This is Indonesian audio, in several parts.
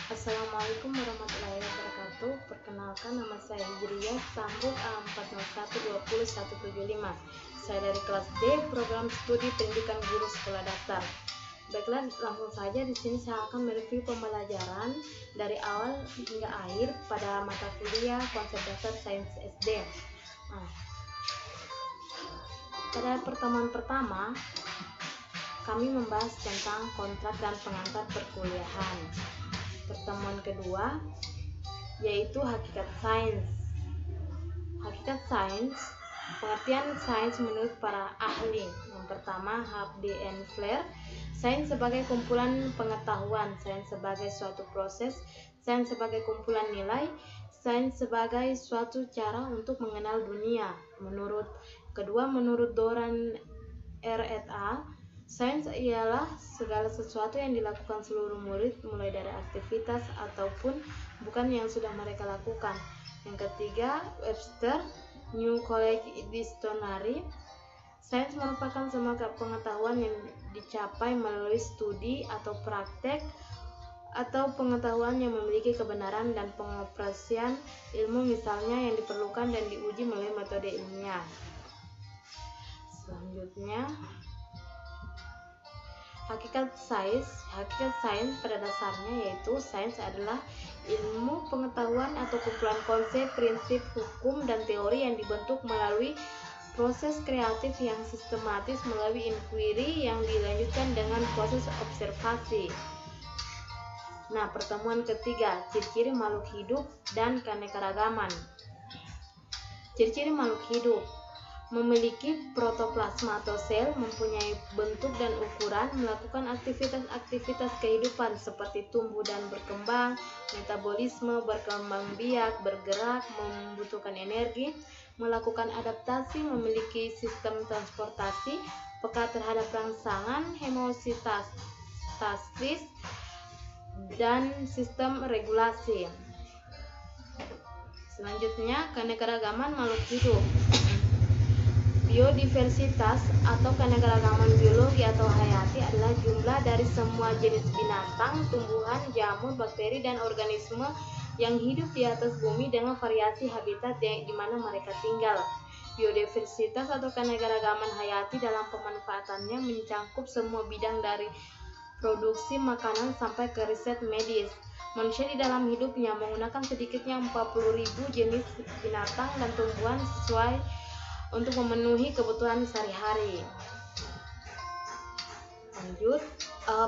Assalamualaikum warahmatullahi wabarakatuh. Perkenalkan, nama saya Hijriyah Sambut A41201175. Saya dari kelas D, program studi pendidikan guru sekolah dasar. Baiklah, langsung saja di sini saya akan mereview pembelajaran dari awal hingga akhir pada mata kuliah konsep dasar sains SD. Pada pertemuan pertama, kami membahas tentang kontrak dan pengantar perkuliahan. Pertemuan kedua yaitu hakikat sains. Hakikat sains, pengertian sains menurut para ahli. Yang pertama, Hardy and Flair, sains sebagai kumpulan pengetahuan, sains sebagai suatu proses, sains sebagai kumpulan nilai, sains sebagai suatu cara untuk mengenal dunia. Menurut Doran R. et al., sains ialah segala sesuatu yang dilakukan seluruh murid, mulai dari aktivitas ataupun bukan yang sudah mereka lakukan. Yang ketiga, Webster, New College Dictionary, sains merupakan semua pengetahuan yang dicapai melalui studi atau praktek atau pengetahuan yang memiliki kebenaran dan pengoperasian ilmu, misalnya yang diperlukan dan diuji melalui metode ilmiah. Selanjutnya, hakikat sains pada dasarnya yaitu sains adalah ilmu pengetahuan atau kumpulan konsep, prinsip, hukum, dan teori yang dibentuk melalui proses kreatif yang sistematis melalui inquiry yang dilanjutkan dengan proses observasi. Nah, pertemuan ketiga, ciri-ciri makhluk hidup dan keanekaragaman. Ciri-ciri makhluk hidup: memiliki protoplasma atau sel, mempunyai bentuk dan ukuran, melakukan aktivitas kehidupan seperti tumbuh dan berkembang, metabolisme, berkembang biak, bergerak, membutuhkan energi, melakukan adaptasi, memiliki sistem transportasi, peka terhadap rangsangan, homeostasis, dan sistem regulasi. Selanjutnya, keanekaragaman makhluk hidup. Biodiversitas atau keanekaragaman biologi atau hayati adalah jumlah dari semua jenis binatang, tumbuhan, jamur, bakteri, dan organisme yang hidup di atas bumi dengan variasi habitat di mana mereka tinggal. Biodiversitas atau keanekaragaman hayati dalam pemanfaatannya mencangkup semua bidang dari produksi makanan sampai ke riset medis. Manusia di dalam hidupnya menggunakan sedikitnya 40.000 jenis binatang dan tumbuhan sesuai untuk memenuhi kebutuhan sehari-hari. Lanjut,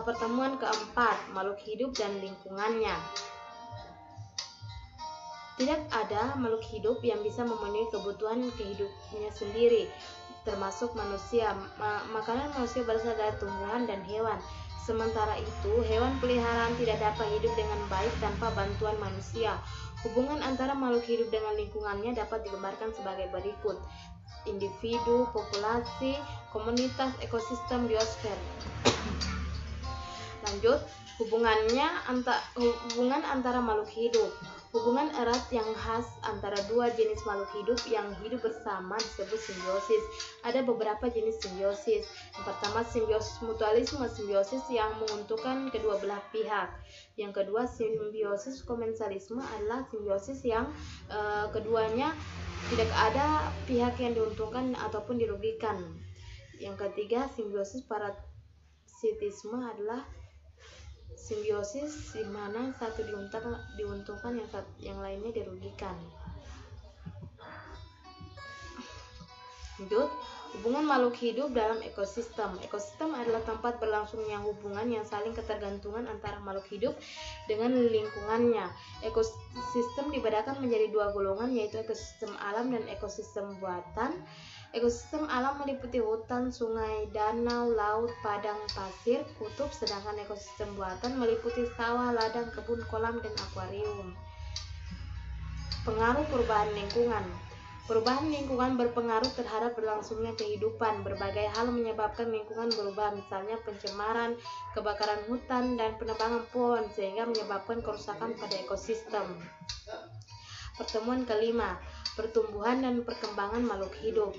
pertemuan keempat, makhluk hidup dan lingkungannya. Tidak ada makhluk hidup yang bisa memenuhi kebutuhan hidupnya sendiri, termasuk manusia. Makanan manusia berasal dari tumbuhan dan hewan. Sementara itu, hewan peliharaan tidak dapat hidup dengan baik tanpa bantuan manusia. Hubungan antara makhluk hidup dengan lingkungannya dapat digambarkan sebagai berikut: individu, populasi, komunitas, ekosistem, biosfer. Lanjut, hubungan antara makhluk hidup. Hubungan erat yang khas antara dua jenis makhluk hidup yang hidup bersama disebut simbiosis. Ada beberapa jenis simbiosis. Yang pertama, simbiosis mutualisme, simbiosis yang menguntungkan kedua belah pihak. Yang kedua, simbiosis komensalisme adalah simbiosis yang keduanya tidak ada pihak yang diuntungkan ataupun dirugikan. Yang ketiga, simbiosis parasitisme adalah simbiosis di mana satu diuntungkan yang lainnya dirugikan. Lanjut, hubungan makhluk hidup dalam ekosistem. Ekosistem adalah tempat berlangsungnya hubungan yang saling ketergantungan antara makhluk hidup dengan lingkungannya. Ekosistem dibedakan menjadi dua golongan, yaitu ekosistem alam dan ekosistem buatan. Ekosistem alam meliputi hutan, sungai, danau, laut, padang pasir, kutub, sedangkan ekosistem buatan meliputi sawah, ladang, kebun, kolam, dan akuarium. Pengaruh perubahan lingkungan. Perubahan lingkungan berpengaruh terhadap berlangsungnya kehidupan. Berbagai hal menyebabkan lingkungan berubah, misalnya pencemaran, kebakaran hutan, dan penebangan pohon, sehingga menyebabkan kerusakan pada ekosistem. Pertemuan kelima, pertumbuhan dan perkembangan makhluk hidup.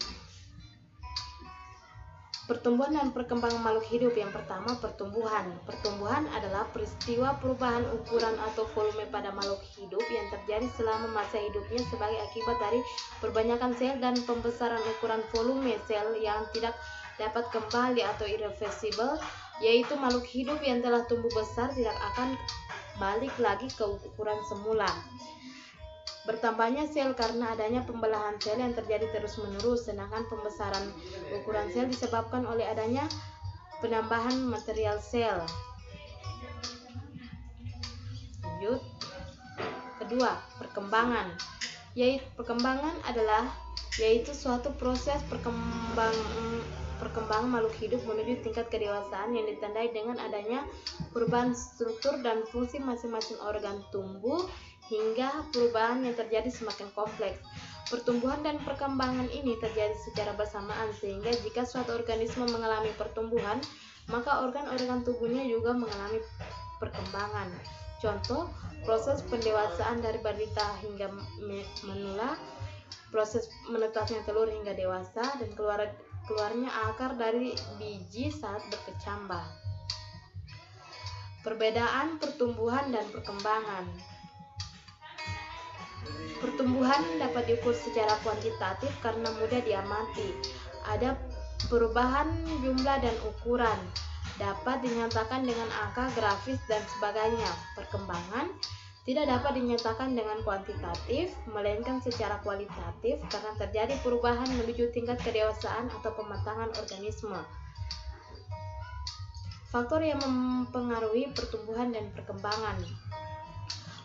Pertumbuhan dan perkembangan makhluk hidup. Yang pertama, pertumbuhan. Pertumbuhan adalah peristiwa perubahan ukuran atau volume pada makhluk hidup yang terjadi selama masa hidupnya sebagai akibat dari perbanyakan sel dan pembesaran ukuran volume sel yang tidak dapat kembali atau irreversible, yaitu makhluk hidup yang telah tumbuh besar tidak akan balik lagi ke ukuran semula. Bertambahnya sel karena adanya pembelahan sel yang terjadi terus-menerus, sedangkan pembesaran ukuran sel disebabkan oleh adanya penambahan material sel. Lanjut. Kedua, perkembangan. Perkembangan yaitu suatu proses perkembangan makhluk hidup menuju tingkat kedewasaan yang ditandai dengan adanya perubahan struktur dan fungsi masing-masing organ tumbuh hingga perubahan yang terjadi semakin kompleks. Pertumbuhan dan perkembangan ini terjadi secara bersamaan, sehingga jika suatu organisme mengalami pertumbuhan, maka organ-organ tubuhnya juga mengalami perkembangan. Contoh, proses pendewasaan dari balita hingga menula, proses menetasnya telur hingga dewasa, dan keluarnya akar dari biji saat berkecambah. Perbedaan pertumbuhan dan perkembangan. Pertumbuhan dapat diukur secara kuantitatif karena mudah diamati. Ada perubahan jumlah dan ukuran, dapat dinyatakan dengan angka, grafis, dan sebagainya. Perkembangan tidak dapat dinyatakan dengan kuantitatif, melainkan secara kualitatif karena terjadi perubahan menuju tingkat kedewasaan atau pematangan organisme. Faktor yang mempengaruhi pertumbuhan dan perkembangan.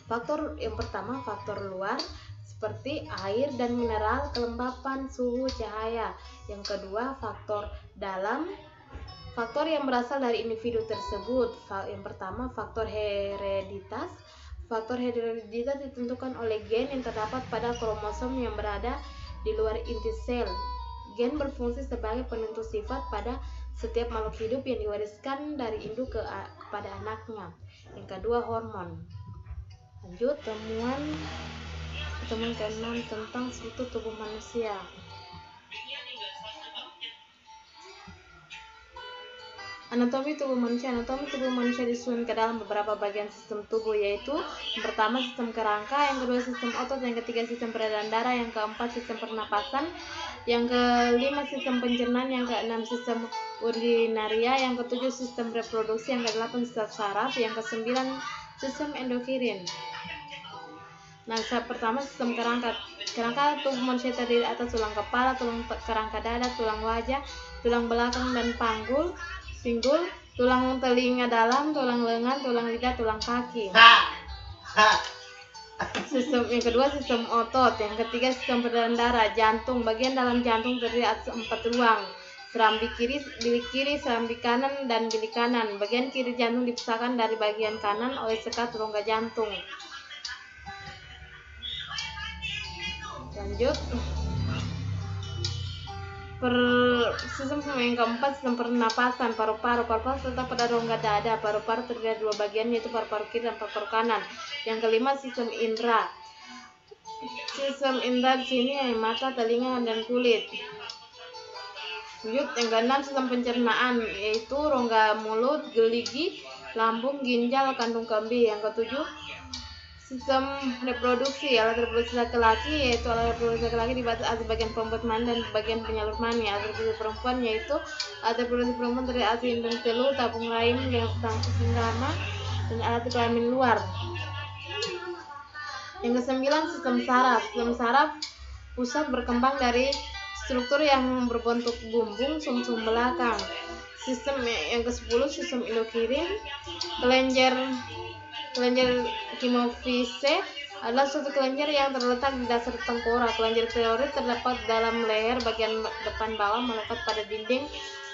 Faktor yang pertama, faktor luar seperti air dan mineral, kelembapan, suhu, cahaya. Yang kedua, faktor dalam, faktor yang berasal dari individu tersebut. Yang pertama, faktor hereditas. Faktor hereditas ditentukan oleh gen yang terdapat pada kromosom yang berada di luar inti sel. Gen berfungsi sebagai penentu sifat pada setiap makhluk hidup yang diwariskan dari induk kepada anaknya. Yang kedua, hormon. Lanjut, temuan ke-6 tentang struktur tubuh manusia. Anatomi tubuh manusia. Anatomi tubuh manusia disusun ke dalam beberapa bagian sistem tubuh, yaitu yang pertama sistem kerangka, yang kedua sistem otot, yang ketiga sistem peredaran darah, yang keempat sistem pernapasan, yang kelima sistem pencernaan, yang keenam sistem urinaria, yang ketujuh sistem reproduksi, yang kedelapan sistem saraf, yang kesembilan sistem endokrin. Nah, pertama sistem kerangka. Kerangka tubuh manusia terdiri atas tulang kepala, tulang kerangka dada, tulang wajah, tulang belakang dan pinggul, tulang telinga dalam, tulang lengan, tulang lidah, tulang kaki. Sistem yang kedua sistem otot, yang ketiga sistem peredaran darah, jantung. Bagian dalam jantung terdiri atas 4 ruang. Serambi kiri, bilik kiri, serambi kanan, dan bilik kanan. Bagian kiri jantung dipisahkan dari bagian kanan oleh sekat rongga jantung. Lanjut, sistem yang keempat sistem pernapasan, paru-paru. Paru-paru terletak pada rongga dada. Paru-paru terdiri dari 2 bagian, yaitu paru-paru kiri dan paru-paru kanan. Yang kelima sistem indera. Sistem indera di sini mata, telinga, dan kulit. Lanjut, yang keenam sistem pencernaan, yaitu rongga mulut, geligi, lambung, ginjal, kandung kemih. Yang ketujuh sistem reproduksi. Alat reproduksi laki-laki, yaitu alat reproduksi laki-laki dibatasi atas bagian pembuat mani dan bagian penyalur mani. Alat reproduksi perempuan, yaitu alat reproduksi perempuan terdiri atas indung telur, tabung rahim, tangkus selama, dan alat kelamin luar. Yang kesembilan sistem saraf. Sistem saraf pusat berkembang dari struktur yang berbentuk bumbung sumsum belakang. Sistem yang ke-10 sistem endokrin. Kelenjar hemofise adalah suatu kelenjar yang terletak di dasar tengkorak. Kelenjar tiroid terdapat dalam leher bagian depan bawah, melekat pada dinding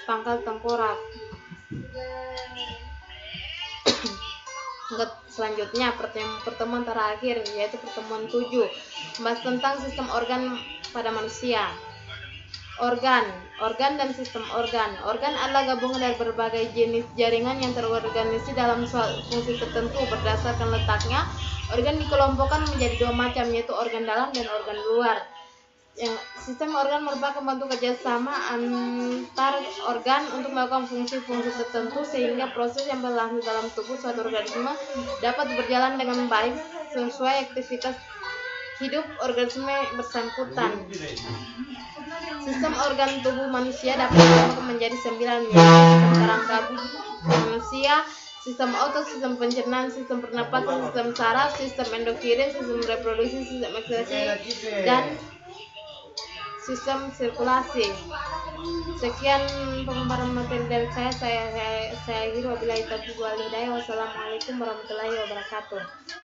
pangkal tengkorak. Selanjutnya pertemuan terakhir, yaitu pertemuan 7, membahas tentang sistem organ pada manusia. Organ dan sistem organ. Organ adalah gabungan dari berbagai jenis jaringan yang terorganisasi dalam fungsi tertentu. Berdasarkan letaknya, organ dikelompokkan menjadi 2 macam, yaitu organ dalam dan organ luar. Sistem organ merupakan bentuk kerjasama antar organ untuk melakukan fungsi-fungsi tertentu sehingga proses yang berlangsung dalam tubuh suatu organisme dapat berjalan dengan baik sesuai aktivitas hidup organisme bersangkutan. Sistem organ tubuh manusia dapat dikelompokkan menjadi 9, yaitu sistem saraf manusia, sistem otot, sistem pencernaan, sistem pernapasan, sistem saraf, sistem endokrin, sistem reproduksi, sistem ekskresi, dan sistem sirkulasi. Sekian pemaparan materi dari saya akhiri. Wabillahi taufiq wal hidayah. Wassalamualaikum warahmatullahi wabarakatuh.